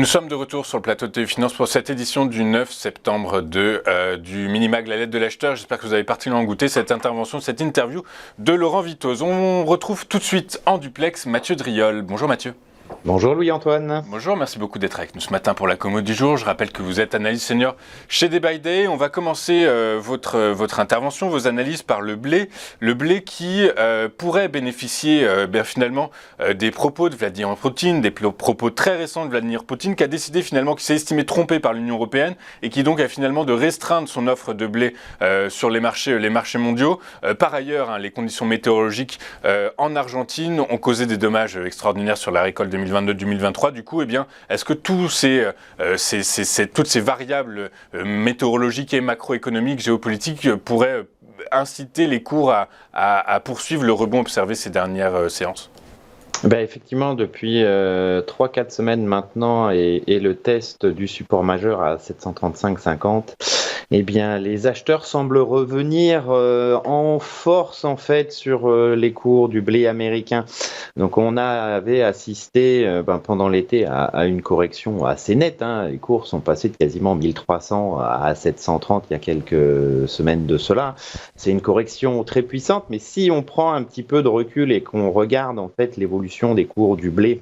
Nous sommes de retour sur le plateau de TV Finance pour cette édition du 9 septembre du Minimag, la lettre de l'acheteur. J'espère que vous avez particulièrement goûté cette intervention, cette interview de Laurent Vitoz. On retrouve tout de suite en duplex Mathieu Driol. Bonjour Mathieu. Bonjour Louis-Antoine. Bonjour, merci beaucoup d'être avec nous ce matin pour la commo du jour. Je rappelle que vous êtes analyste senior chez Day by Day. On va commencer votre intervention, vos analyses par le blé. Le blé qui pourrait bénéficier finalement des propos de Vladimir Poutine, des propos très récents de Vladimir Poutine, qui a décidé finalement, qui s'est estimé trompé par l'Union européenne et qui donc a finalement de restreindre son offre de blé sur les marchés mondiaux. Par ailleurs, les conditions météorologiques en Argentine ont causé des dommages extraordinaires sur la récolte 2022-2023. Du coup, est-ce que toutes ces variables météorologiques et macroéconomiques, géopolitiques pourraient inciter les cours à poursuivre le rebond observé ces dernières séances ? Effectivement, depuis 3-4 semaines maintenant et le test du support majeur à 735,50, les acheteurs semblent revenir en force en fait sur les cours du blé américain. Donc on avait assisté pendant l'été à une correction assez nette. Les cours sont passés de quasiment 1300 à 730 il y a quelques semaines de cela. C'est une correction très puissante, mais si on prend un petit peu de recul et qu'on regarde en fait l'évolution des cours du blé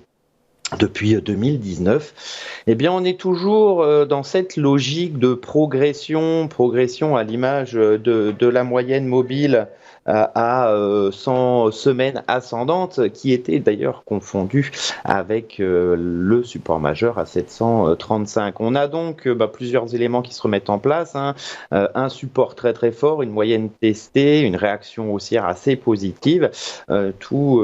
depuis 2019, on est toujours dans cette logique de progression à l'image de la moyenne mobile à 100 semaines ascendantes, qui était d'ailleurs confondue avec le support majeur à 735. On a donc plusieurs éléments qui se remettent en place. Un support très très fort, une moyenne testée, une réaction haussière assez positive. Tout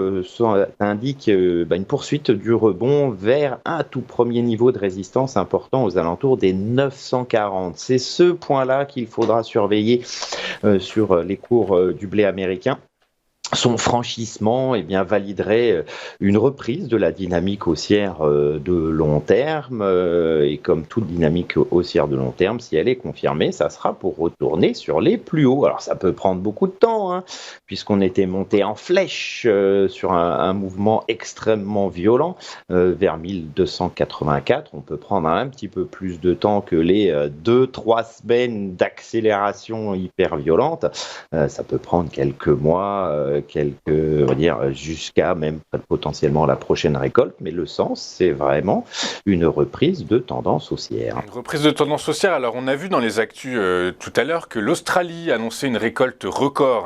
indique une poursuite du rebond vers un tout premier niveau de résistance important aux alentours des 940. C'est ce point-là qu'il faudra surveiller sur les cours du blé américain. Son franchissement validerait une reprise de la dynamique haussière de long terme, et comme toute dynamique haussière de long terme, si elle est confirmée, ça sera pour retourner sur les plus hauts. Alors ça peut prendre beaucoup de temps, puisqu'on était monté en flèche sur un mouvement extrêmement violent vers 1284. On peut prendre un petit peu plus de temps que les 2-3 semaines d'accélération hyper violente. Ça peut prendre quelques mois, jusqu'à même potentiellement la prochaine récolte, mais le sens, c'est vraiment une reprise de tendance haussière. Une reprise de tendance haussière. Alors, on a vu dans les actus tout à l'heure que l'Australie annonçait une récolte record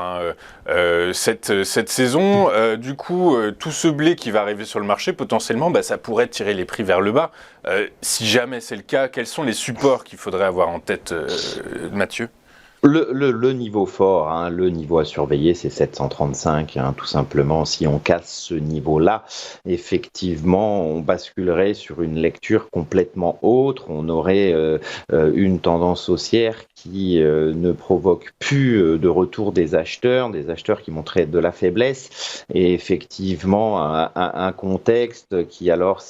cette saison. Du coup, tout ce blé qui va arriver sur le marché, potentiellement, ça pourrait tirer les prix vers le bas. Si jamais c'est le cas, quels sont les supports qu'il faudrait avoir en tête, Mathieu ? Le niveau fort, le niveau à surveiller, c'est 735, tout simplement. Si on casse ce niveau-là, effectivement, on basculerait sur une lecture complètement autre. On aurait une tendance haussière qui ne provoque plus de retour des acheteurs qui montraient de la faiblesse, et effectivement un contexte qui alors,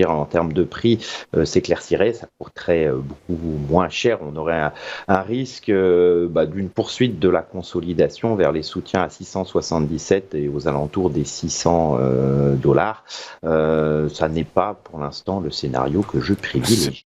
en termes de prix, s'éclaircirait. Ça coûterait beaucoup moins cher. On aurait un risque d'une poursuite de la consolidation vers les soutiens à 677 et aux alentours des $600. Ça n'est pas pour l'instant le scénario que je privilégie.